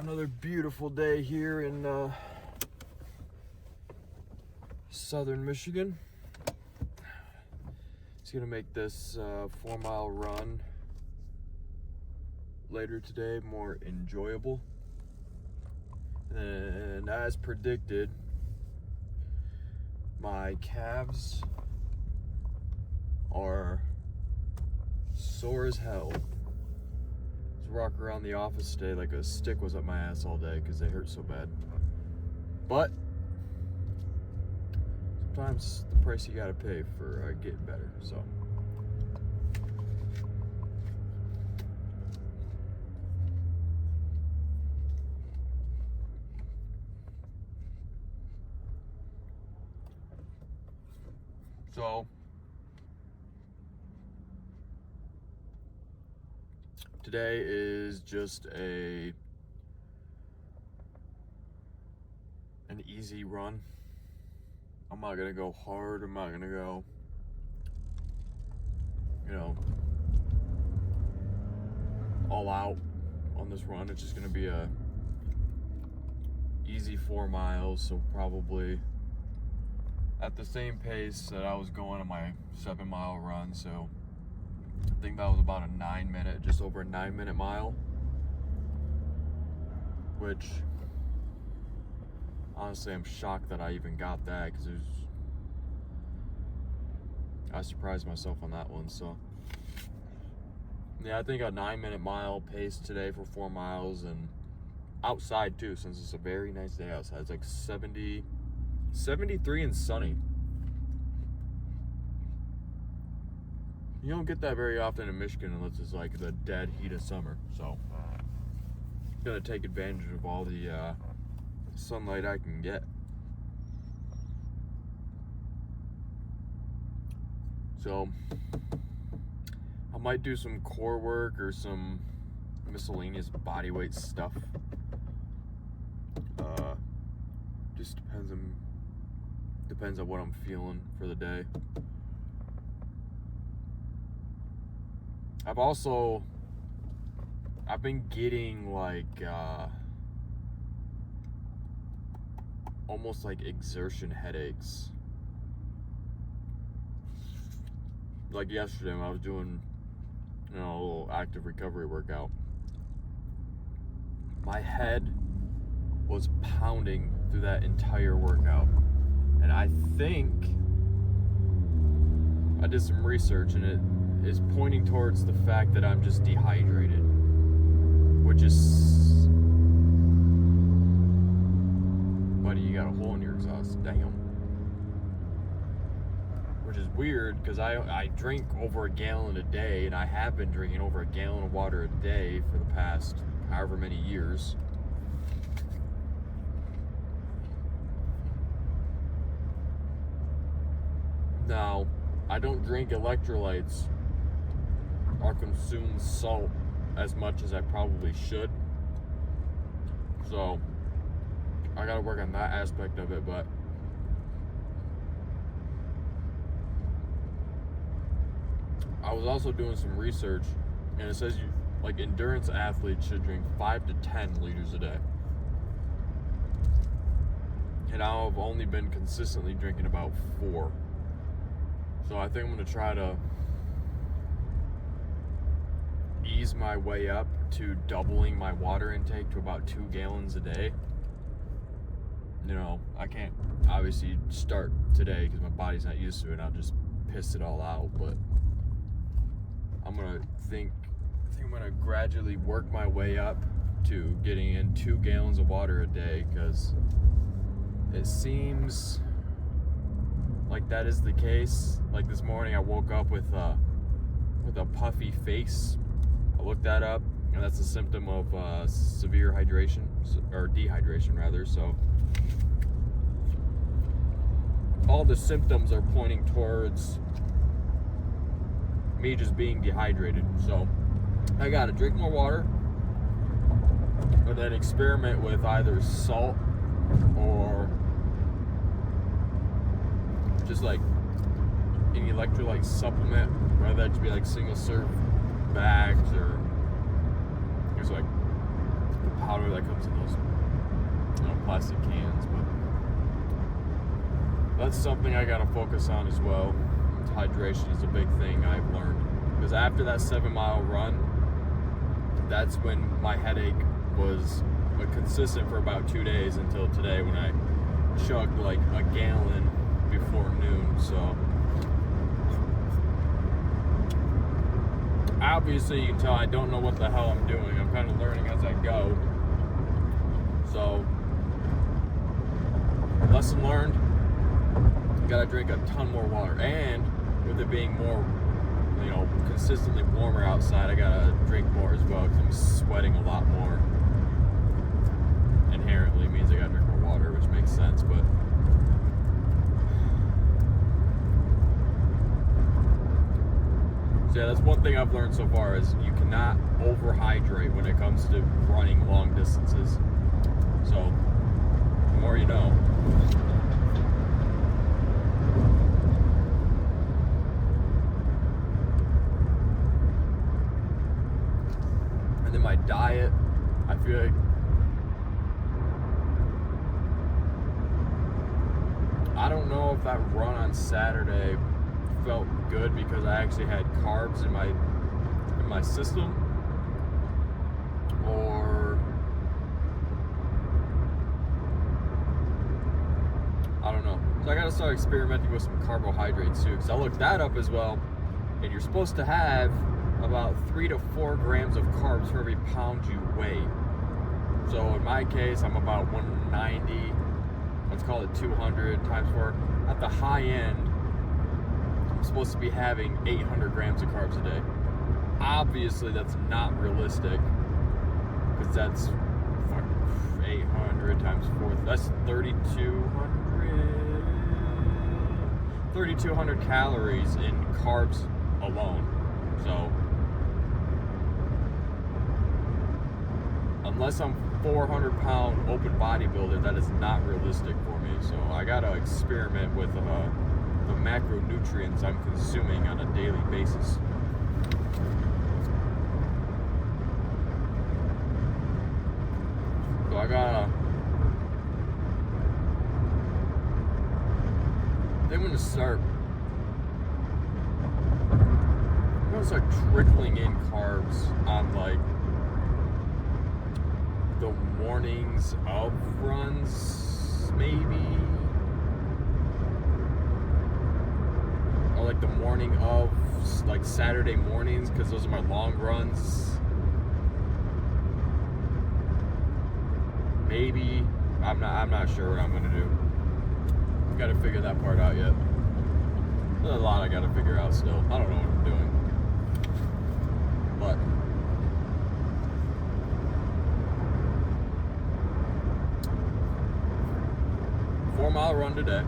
Another beautiful day here in southern Michigan. It's gonna make this 4-mile run later today more enjoyable. And as predicted, my calves are sore as hell. Walk around the office today like a stick was up my ass all day because they hurt so bad. But sometimes the price you gotta pay for getting better. So today is just an easy run. I'm not gonna go hard. I'm not gonna go, all out on this run. It's just gonna be a easy 4 miles. So probably at the same pace that I was going on my 7-mile run. So I think that was about just over a 9-minute mile, which honestly I'm shocked that I even got that because I surprised myself on that one. So yeah, I think a 9-minute mile pace today for 4 miles, and outside too, since it's a very nice day outside. It's like 73 and sunny. You don't get that very often in Michigan unless it's like the dead heat of summer. So I'm gonna take advantage of all the sunlight I can get. So I might do some core work or some miscellaneous body weight stuff. Just depends on what I'm feeling for the day. I've been getting like almost like exertion headaches. Like yesterday when I was doing a little active recovery workout, my head was pounding through that entire workout, and I think I did some research and it is pointing towards the fact that I'm just dehydrated, which is, buddy, you got a hole in your exhaust, damn. Which is weird because I drink over a gallon a day, and I have been drinking over a gallon of water a day for the past however many years. Now, I don't drink electrolytes or consume salt as much as I probably should. So I gotta work on that aspect of it, but I was also doing some research, and it says endurance athletes should drink 5 to 10 liters a day. And I've only been consistently drinking about 4. So I think I'm gonna try to ease my way up to doubling my water intake to about 2 gallons a day. I can't obviously start today because my body's not used to it, and I'll just piss it all out, but I think I'm gonna gradually work my way up to getting in 2 gallons of water a day, because it seems like that is the case. Like this morning I woke up with a puffy face. I looked that up, and that's a symptom of severe hydration, or dehydration rather. So all the symptoms are pointing towards me just being dehydrated. So I gotta drink more water, and then experiment with either salt or just like any electrolyte supplement, whether that be like single serve bags or there's like the powder that comes in those plastic cans, but that's something I gotta focus on as well. Hydration is a big thing I've learned, because after that 7-mile run, that's when my headache was consistent for about 2 days until today when I chugged like a gallon before noon. So obviously you can tell I don't know what the hell I'm doing. I'm kind of learning as I go. So lesson learned, gotta drink a ton more water, and with it being more, consistently warmer outside, I gotta drink more as well because I'm sweating a lot more. Inherently means I gotta drink more water, which makes sense, but so yeah, that's one thing I've learned so far is you cannot overhydrate when it comes to running long distances. So the more you know. And then my diet, I feel like I don't know if that run on Saturday felt good because I actually had carbs in my system, or I don't know. So I gotta start experimenting with some carbohydrates too, because I looked that up as well, and you're supposed to have about 3 to 4 grams of carbs for every pound you weigh. So in my case, I'm about 190. Let's call it 200 times 4. At the high end, I'm supposed to be having 800 grams of carbs a day. Obviously, that's not realistic, because that's 800 times 4. That's 3,200 calories in carbs alone. So unless I'm 400-pound open bodybuilder, that is not realistic for me. So I gotta experiment with the macronutrients I'm consuming on a daily basis. So I think I'm gonna start trickling in carbs on like the mornings of runs, maybe, or like the morning of like Saturday mornings, because those are my long runs. Maybe I'm not sure what I'm gonna do. Gotta figure that part out yet. There's a lot I gotta figure out still. I don't know what I'm doing, but mile run today.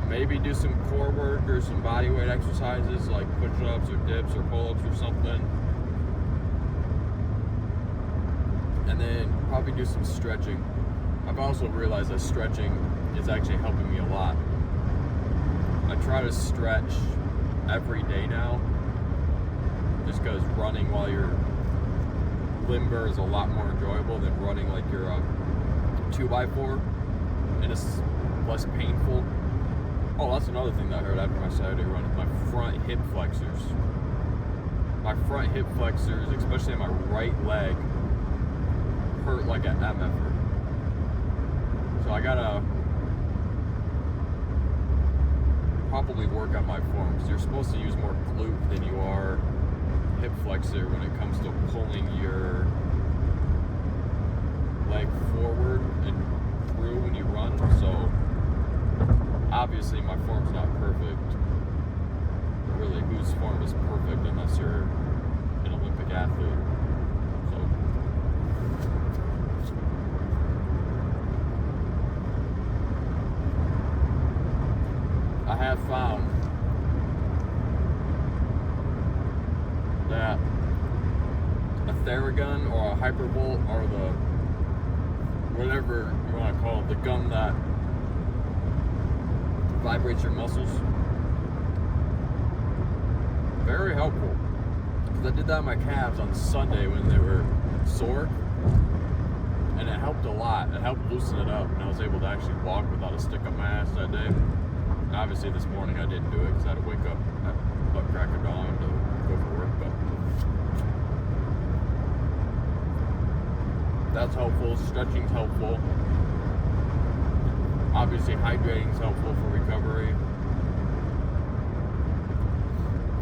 Maybe do some core work or some body weight exercises like push-ups or dips or pull-ups or something. And then probably do some stretching. I've also realized that stretching is actually helping me a lot. I try to stretch every day now, just because running while you're limber is a lot more enjoyable than running like you're a 2x4, and it's less painful. Oh, that's another thing that I heard after my Saturday run is my front hip flexors. My front hip flexors, especially in my right leg, hurt like an MF'er. So I gotta probably work on my forms. You're supposed to use more glute than you are hip flexor when it comes to pulling your leg forward and through when you run. So obviously my form's not perfect. Really, whose form is perfect unless you're an Olympic athlete? So I have found that a Theragun or a Hypervolt, or the whatever you want to call it, the gun that vibrates your muscles, very helpful. Because I did that on my calves on Sunday when they were sore, and it helped a lot. It helped loosen it up, and I was able to actually walk without a stick up my ass that day. Obviously, this morning I didn't do it because I had to wake up at butt crack of dawn to go for work, but that's helpful. Stretching's helpful. Obviously, hydrating's helpful for recovery.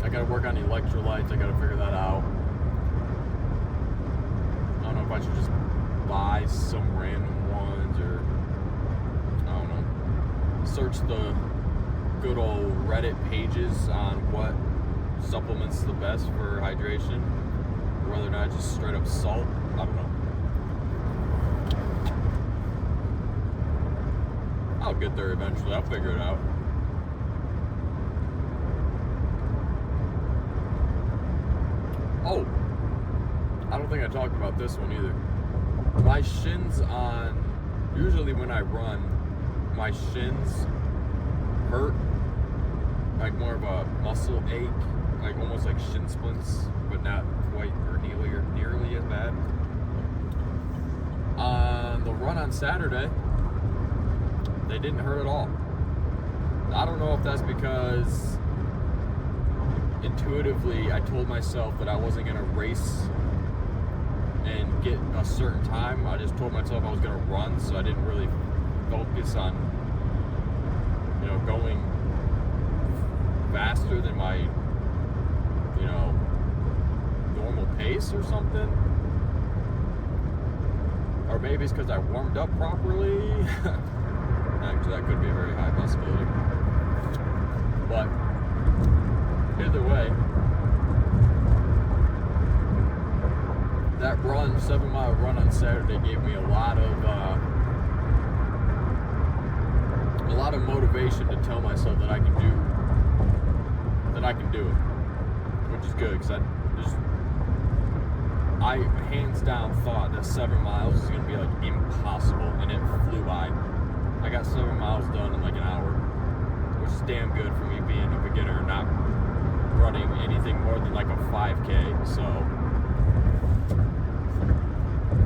I gotta work on the electrolytes. I gotta figure that out. I don't know if I should just buy some random ones or I don't know. Search the good old Reddit pages on what supplements the best for hydration, or whether or not just straight up salt. I don't know. I'll get there eventually. I'll figure it out. Oh, I don't think I talked about this one either. My shins usually when I run, my shins hurt, like more of a muscle ache, like almost like shin splints, but not quite or nearly as bad. On the run on Saturday, they didn't hurt at all. I don't know if that's because intuitively I told myself that I wasn't going to race and get a certain time. I just told myself I was going to run, so I didn't really focus on, going faster than my, normal pace or something. Or maybe it's because I warmed up properly. Actually, that could be a very high possibility. But either way, that 7-mile run on Saturday gave me a lot of motivation to tell myself that I can do it, which is good, because I hands down thought that 7 miles was going to be like impossible, and it flew by. I got 7 miles done in like an hour, which is damn good for me being a beginner, not running anything more than like a 5K. So,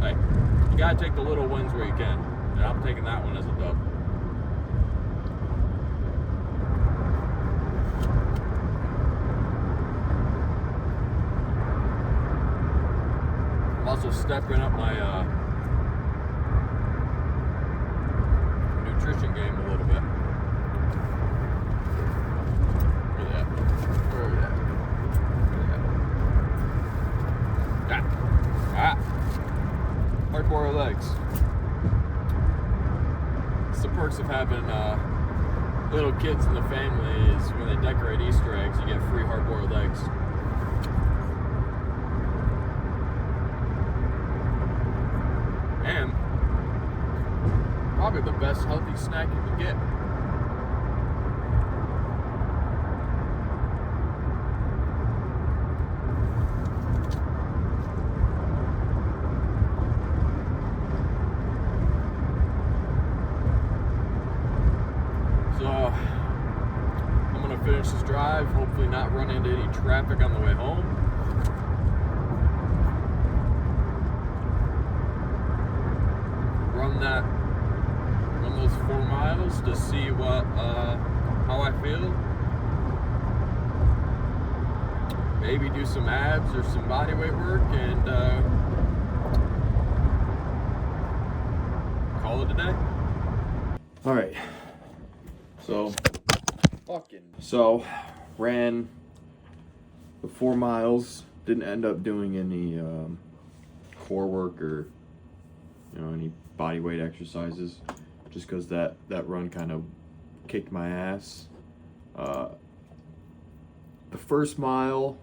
hey, you gotta take the little wins where you can, and I'm taking that one as a dub. I'm also stepping up my nutrition game a little bit. Where are you at? Hard-boiled eggs. It's the perks of having little kids in the family is when they decorate Easter eggs, you get free hard-boiled eggs. And probably the best healthy snack you can get. So I'm gonna finish this drive, hopefully not run into any traffic on the way home. Run those 4 miles to see how I feel. Maybe do some abs or some body weight work, and call it a day. All right. So ran the 4 miles. Didn't end up doing any core work or any body weight exercises, just because that run kind of kicked my ass. The first mile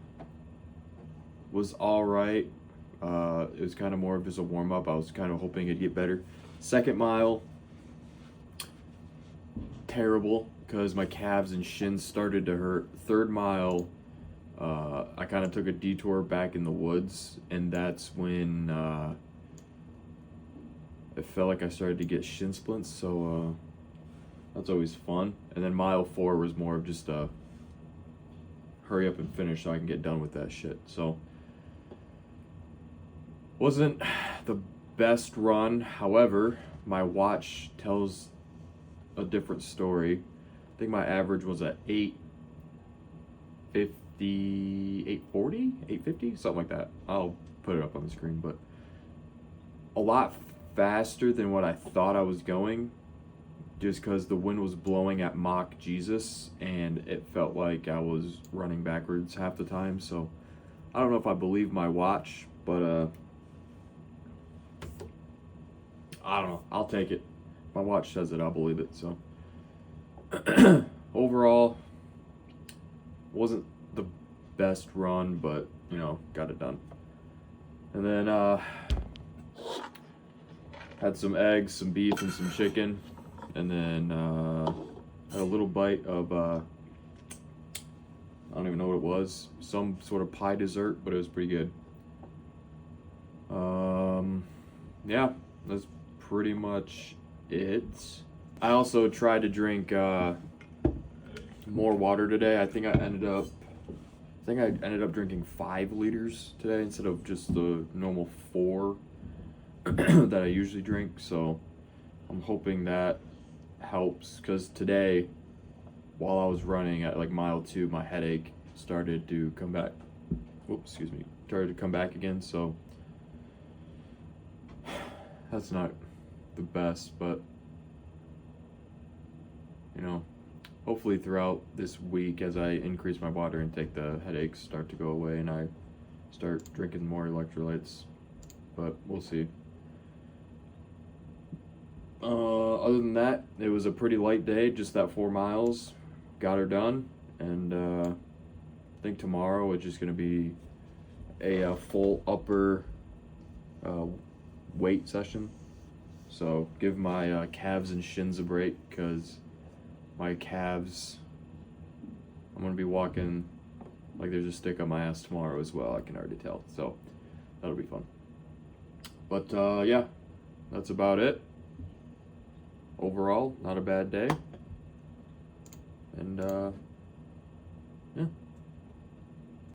was all right. It was kind of more of just a warm up. I was kind of hoping it'd get better. Second mile, terrible, because my calves and shins started to hurt. Third mile, I kind of took a detour back in the woods, and that's when it felt like I started to get shin splints, so that's always fun. And then mile 4 was more of just a hurry up and finish so I can get done with that shit. So wasn't the best run. However, my watch tells a different story. I think my average was at 850, 840, 850, something like that. I'll put it up on the screen, but a lot faster than what I thought I was going, just because the wind was blowing at Mach Jesus and it felt like I was running backwards half the time. So I don't know if I believe my watch, but I don't know. I'll take it. My watch says it, I'll believe it. So overall, wasn't the best run, but you know, got it done. And then had some eggs, some beef, and some chicken, and then had a little bite of I don't even know what it was, some sort of pie dessert, but it was pretty good. Yeah, that's pretty much it. I also tried to drink more water today. I think I ended up drinking 5 liters today instead of just the normal 4 that I usually drink. So I'm hoping that helps, because today, while I was running at like mile 2, my headache started to come back. Started to come back again. So that's not the best, but you know, hopefully throughout this week, as I increase my water intake, the headaches start to go away and I start drinking more electrolytes. But we'll see. Other than that, it was a pretty light day, just that 4 miles. Got her done, and I think tomorrow it's just going to be a full upper weight session. So give my calves and shins a break, because my calves, I'm going to be walking like there's a stick on my ass tomorrow as well. I can already tell. So that'll be fun. But yeah, that's about it. Overall, not a bad day. And yeah.